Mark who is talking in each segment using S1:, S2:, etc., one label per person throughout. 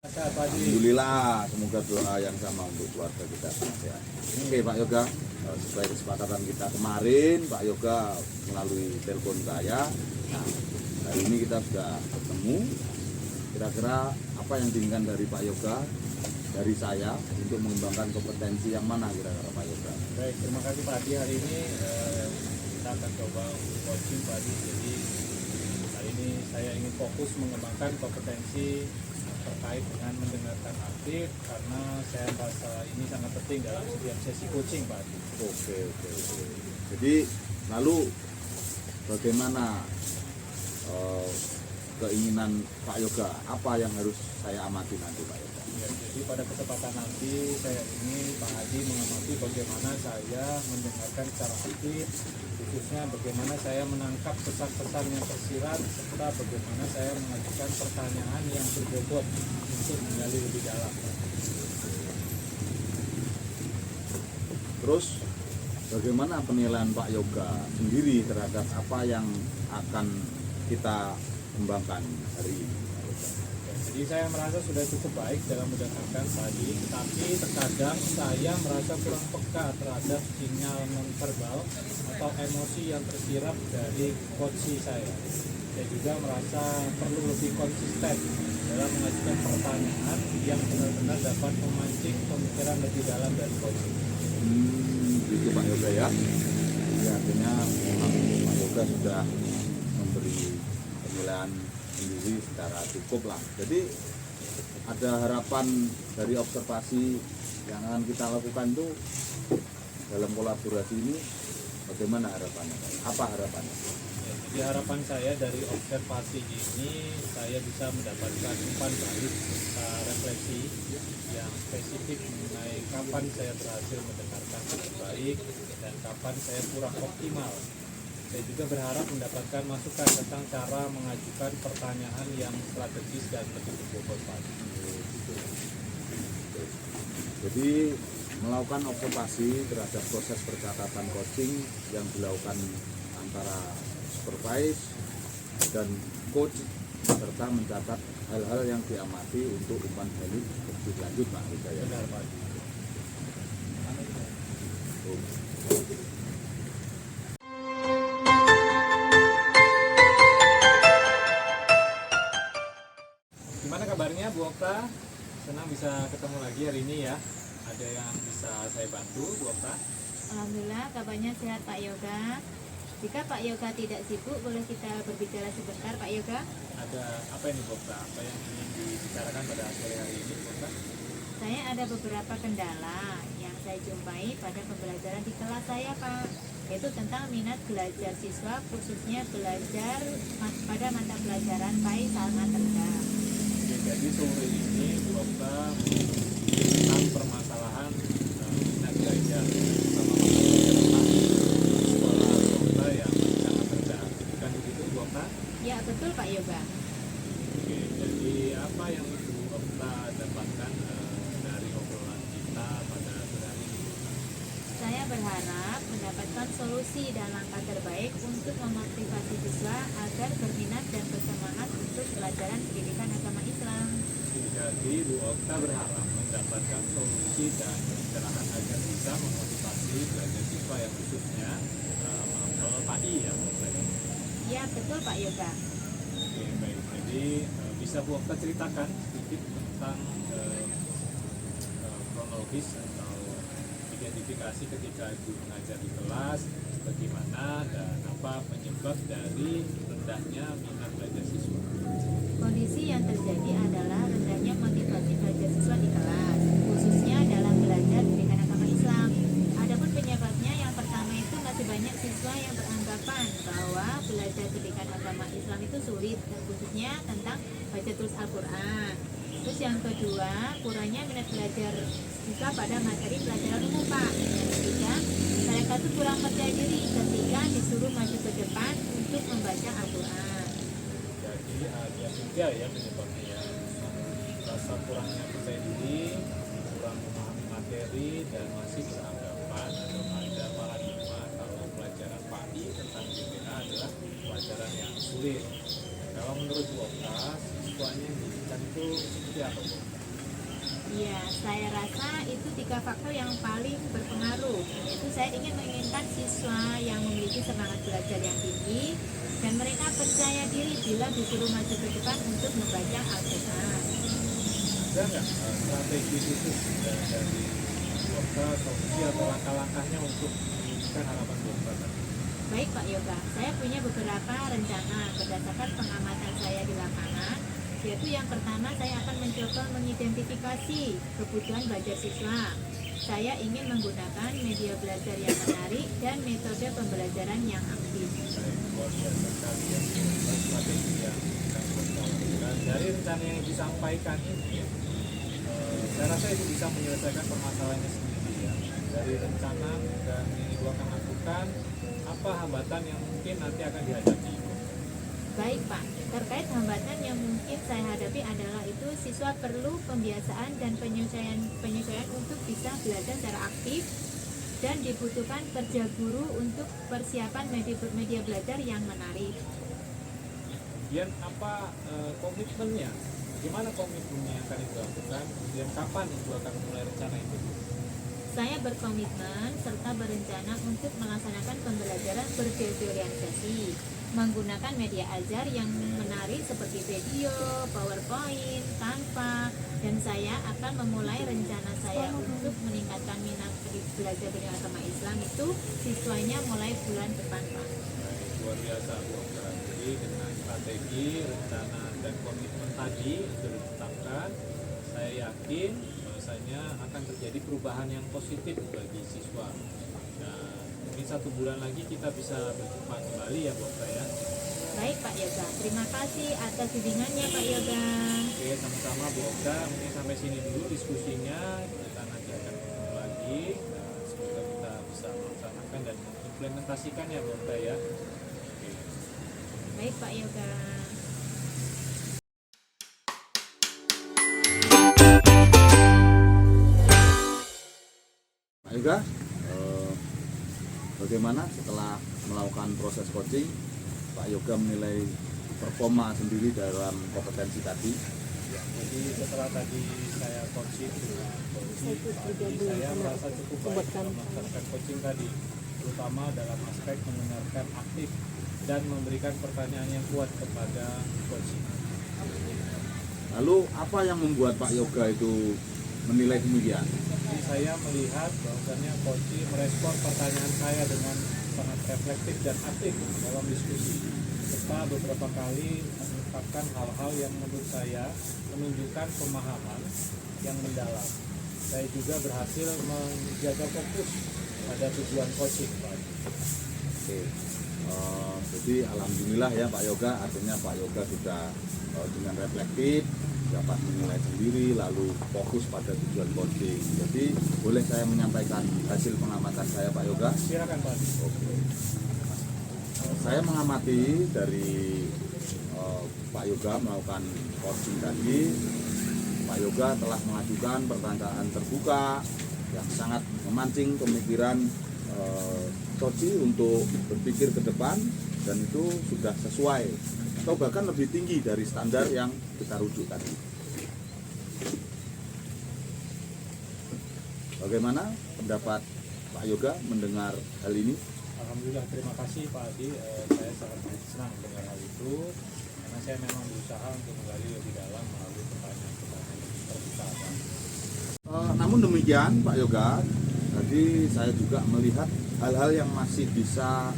S1: Alhamdulillah, semoga doa yang sama untuk keluarga kita sehat. Oke Pak Yoga, sesuai kesepakatan kita kemarin, Pak Yoga melalui telepon saya. Nah, hari ini kita sudah ketemu. Kira-kira apa yang diinginkan dari Pak Yoga, dari saya untuk mengembangkan kompetensi yang mana kira-kira Pak Yoga?
S2: Baik, terima kasih Pak Adi. Hari ini kita akan coba untuk coaching Pak Adi. Jadi hari ini saya ingin fokus mengembangkan kompetensi terkait dengan mendengarkan aktif, karena saya merasa ini sangat penting dalam setiap sesi coaching Pak Adi.
S1: Oke. Jadi lalu bagaimana keinginan Pak Yoga? Apa yang harus saya amati nanti Pak Yoga?
S2: Ya, jadi pada kesempatan nanti saya ingin Pak Adi mengamati bagaimana saya mendengarkan secara aktif, khususnya bagaimana saya menangkap pesan-pesan yang tersirat, serta bagaimana saya mengajukan pertanyaan yang berbobot untuk menggali lebih dalam.
S1: Terus bagaimana penilaian Pak Yoga sendiri terhadap apa yang akan kita kembangkan hari ini?
S2: Jadi saya merasa sudah cukup baik dalam mendengarkan tadi, tetapi terkadang saya merasa kurang peka terhadap sinyal non-verbal atau emosi yang tersirat dari coach saya. Saya juga merasa perlu lebih konsisten dalam mengajukan pertanyaan yang benar-benar dapat memancing pemikiran lebih dalam dari coach.
S1: Itu Pak Yoga ya. Jadi artinya Pak Yoga sudah memberi penilaian sendiri secara cukup lah. Jadi ada harapan dari observasi yang akan kita lakukan itu dalam kolaborasi ini, bagaimana harapannya? Apa harapannya?
S2: Ya, jadi harapan saya dari observasi ini saya bisa mendapatkan umpan balik refleksi yang spesifik mengenai kapan saya berhasil mendengarkan dengan baik dan kapan saya kurang optimal. Saya juga berharap mendapatkan masukan tentang cara mengajukan pertanyaan yang strategis dan lebih berbobot Pak.
S1: Jadi melakukan observasi terhadap proses percatatan coaching yang dilakukan antara supervise dan coach, serta mencatat hal-hal yang diamati untuk umpan balik lebih lanjut Pak.
S2: Benar Pak. Gimana kabarnya Bu Okta? Senang bisa ketemu lagi hari ini ya. Ada yang bisa saya bantu Bu Okta?
S3: Alhamdulillah kabarnya sehat Pak Yoga. Jika Pak Yoga tidak sibuk, boleh kita berbicara sebentar Pak Yoga?
S2: Ada apa ini Bu Okta? Apa yang ingin dibicarakan pada sore hari ini Bu Okta?
S3: Saya ada beberapa kendala yang saya jumpai pada pembelajaran di kelas saya Pak, yaitu tentang minat belajar siswa, khususnya belajar pada mata pelajaran PAI sangat rendah.
S2: Oke, jadi sore ini Bu Okta tentang permasalahan minat belajar sama sekolah Bu Okta yang sangat rendah. Bukan begitu Bu Okta?
S3: Ya betul Pak Yoga.
S2: Oke, jadi apa yang Bu Okta dapatkan dari obrolan kita pada sore hari ini?
S3: Saya berharap mendapatkan solusi dan langkah terbaik untuk memotivasi siswa agar berminat dan bersemangat untuk pelajaran pendidikan agama Islam.
S2: Jadi Bu Okta berharap mendapatkan solusi dan pencerahan agar bisa memotivasi belajar siswa yang khususnya mapel PAI ya Bu Okta.
S3: Ya betul Pak Yoga.
S2: Oke, baik. Jadi bisa Bu Okta ceritakan sedikit tentang kronologis atau identifikasi ketika Ibu mengajar di kelas, bagaimana dan apa penyebab dari rendahnya minat belajar siswa?
S3: Kondisi yang terjadi adalah rendahnya motivasi belajar siswa di kelas, khususnya dalam belajar pendidikan agama Islam. Adapun penyebabnya, yang pertama itu masih banyak siswa yang beranggapan bahwa belajar pendidikan agama Islam itu sulit, dan khususnya tentang baca tulis Al-Quran. Terus yang kedua, kurangnya minat belajar siswa pada materi pelajaran umum Pak. Yang ketiga, mereka itu kurang percaya diri ketika disuruh maju ke depan untuk membaca Al-Quran.
S2: Jadi ada tiga ya penyebabnya ya. Rasa kurangnya percaya diri, kurang memahami materi, dan masih beranggapan atau ada paradigma kalau pelajaran PAI tentang BPA adalah pelajaran yang sulit. Kalau menurut Bu Okta, siswanya yang didikan itu seperti apa Bu Okta?
S3: Iya, saya rasa itu 3 faktor yang paling berpengaruh. Yaitu saya menginginkan siswa yang memiliki semangat belajar yang tinggi dan mereka percaya diri bila disuruh maju ke depan untuk membaca Al-Quran.
S2: Ada nggak strategi khusus dari Yoga, solusi atau langkah-langkahnya untuk mewujudkan harapan Yoga tadi?
S3: Baik Pak Yoga, saya punya beberapa rencana berdasarkan pengamatan saya di lapangan. Yaitu yang pertama, saya akan mencoba mengidentifikasi kebutuhan belajar siswa. Saya ingin menggunakan media belajar yang menarik dan metode pembelajaran yang aktif.
S2: Baik, luar biasa sekali ya, strategi yang akan Yoga lakukan. Dari rencana yang disampaikan ini, saya rasa itu bisa menyelesaikan permasalahannya sendiri ya. Dari rencana dan yang Ibu akan lakukan, apa hambatan yang mungkin nanti akan dihadapi?
S3: Baik Pak, terkait hambatan yang mungkin saya hadapi adalah itu siswa perlu pembiasaan dan penyesuaian untuk bisa belajar secara aktif dan dibutuhkan kerja guru untuk persiapan media belajar yang menarik.
S2: Kemudian apa komitmennya? Bagaimana komitmennya yang akan Ibu lakukan? Kemudian kapan Ibu akan mulai rencana itu?
S3: Saya berkomitmen serta berencana untuk melaksanakan pembelajaran bervisualisasi menggunakan media ajar yang menarik seperti video, PowerPoint, Canva, dan saya akan memulai rencana saya untuk meningkatkan minat belajar beragama Islam itu siswanya mulai bulan depan Pak.
S2: Baik, luar biasa Bu Angga. Jadi dengan strategi, rencana, dan komitmen tadi itu ditetapkan, saya yakin bahwasanya akan terjadi perubahan yang positif bagi siswa. Dan mungkin 1 bulan lagi kita bisa berjumpa kembali ya Bu Angga ya.
S3: Baik Pak Yoga, terima kasih atas bimbingannya Pak Yoga.
S2: Oke, sama-sama Bu Angga. Mungkin sampai sini dulu diskusinya. Kita nanti akan ketemu lagi. Dan semoga kita bisa melaksanakan dan mengimplementasikan ya Bu Angga ya. Oke.
S3: Baik Pak Yoga.
S1: Pak Yoga, bagaimana setelah melakukan proses coaching, Pak Yoga menilai performa sendiri dalam kompetensi tadi?
S2: Ya, jadi setelah tadi saya coaching dengan saya merasa cukup baik dalam melaksanakan coaching tadi, terutama dalam aspek mendengarkan aktif dan memberikan pertanyaan yang kuat kepada coaching.
S1: Lalu apa yang membuat Pak Yoga itu menilai demikian?
S2: Jadi saya melihat bahwasannya coaching merespon pertanyaan saya dengan sangat reflektif dan aktif dalam diskusi, serta beberapa kali mengungkapkan hal-hal yang menurut saya menunjukkan pemahaman yang mendalam. Saya juga berhasil menjaga fokus pada tujuan coaching, Pak.
S1: Oke. Jadi alhamdulillah ya Pak Yoga, artinya Pak Yoga sudah dengan reflektif dapat menilai sendiri lalu fokus pada tujuan coaching. Jadi boleh saya menyampaikan hasil pengamatan saya Pak Yoga?
S2: Silakan Pak.
S1: Oke. Saya mengamati dari Pak Yoga melakukan coaching tadi. Pak Yoga telah mengajukan pertanyaan terbuka yang sangat memancing pemikiran Soci untuk berpikir ke depan, dan itu sudah sesuai atau bahkan lebih tinggi dari standar yang kita rujuk tadi. Bagaimana pendapat Pak Yoga mendengar hal ini?
S2: Alhamdulillah, terima kasih Pak Adi. Saya sangat senang mendengar hal itu karena saya memang berusaha untuk menggali lebih dalam melalui pertanyaan-pertanyaan yang terbuka, Pak.
S1: Namun demikian Pak Yoga, tadi saya juga melihat hal-hal yang masih bisa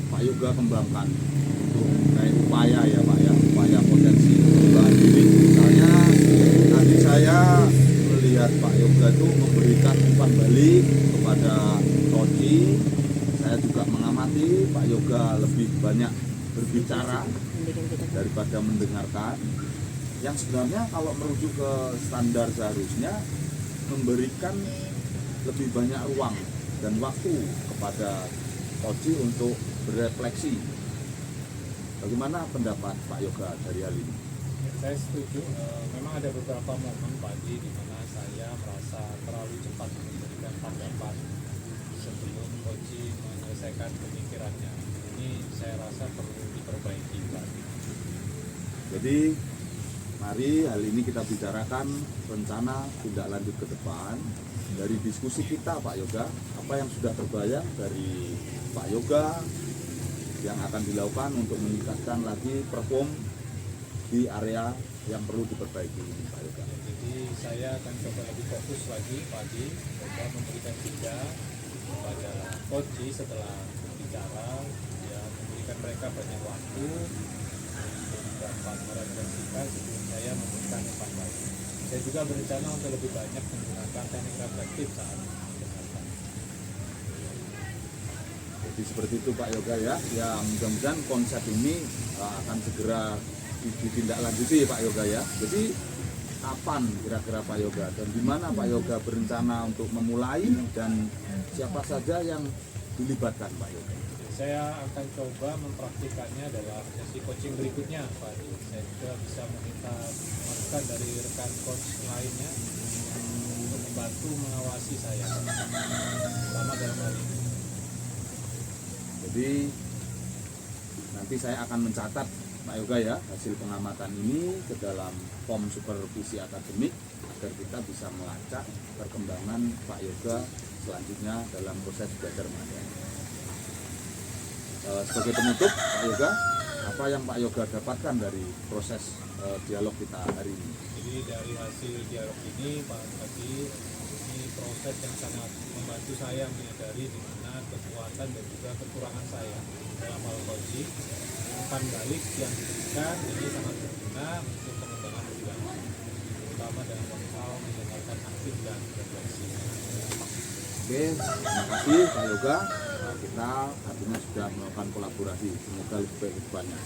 S1: Pak Yoga kembangkan untuk kayak upaya ya Pak ya, upaya potensi pengembangan diri. Misalnya tadi saya melihat Pak Yoga itu memberikan umpan balik kepada coaching. Saya juga mengamati Pak Yoga lebih banyak berbicara daripada mendengarkan. Yang sebenarnya kalau merujuk ke standar seharusnya memberikan lebih banyak ruang dan waktu kepada coaching untuk berefleksi. Bagaimana pendapat Pak Yoga dari hal ini?
S2: Saya setuju. Memang ada beberapa momen Pak Adi di mana saya merasa terlalu cepat memberikan tanggapan sebelum coaching menyelesaikan pemikirannya. Ini saya rasa perlu diperbaiki Pak Adi.
S1: Jadi mari hal ini kita bicarakan rencana tindak lanjut ke depan. Dari diskusi kita Pak Yoga, apa yang sudah terbayang dari Pak Yoga yang akan dilakukan untuk meningkatkan lagi perform di area yang perlu diperbaiki ini Pak Yoga.
S2: Jadi saya akan coba lebih fokus lagi pagi, coba memberikan jeda kepada coach setelah bicara, ya memberikan mereka banyak waktu untuk dapat merefleksikan sebelum saya memberikan umpan balik. Saya juga berencana untuk lebih banyak menggunakan teknik reflektif saat mendengarkan.
S1: Jadi seperti itu Pak Yoga ya. Ya mudah-mudahan konsep ini akan segera ditindaklanjuti Pak Yoga ya. Jadi kapan kira-kira Pak Yoga dan di mana Pak Yoga berencana untuk memulai dan siapa saja yang dilibatkan Pak Yoga?
S2: Saya akan coba mempraktikannya dalam sesi coaching berikutnya Pak Adi. Saya juga bisa meminta masukan dari rekan coach lainnya untuk membantu mengawasi saya selama dalam hal ini.
S1: Jadi nanti saya akan mencatat Pak Yoga ya hasil pengamatan ini ke dalam form supervisi akademik agar kita bisa melacak perkembangan Pak Yoga selanjutnya dalam proses belajar mengajar. Sebagai penutup Pak Yoga, apa yang Pak Yoga dapatkan dari proses dialog kita hari ini?
S2: Jadi dari hasil dialog ini Pak Adi, ini proses yang sangat membantu saya menyadari di mana kekuatan dan juga kekurangan saya dalam hal coaching. Umpan balik yang diberikan ini sangat berguna untuk pengembangan pribadi, terutama dalam hal mendengarkan aktif dan refleksi.
S1: Oke, terima kasih Pak Yoga. Kita artinya sudah melakukan kolaborasi, semoga lebih baik ke depannya.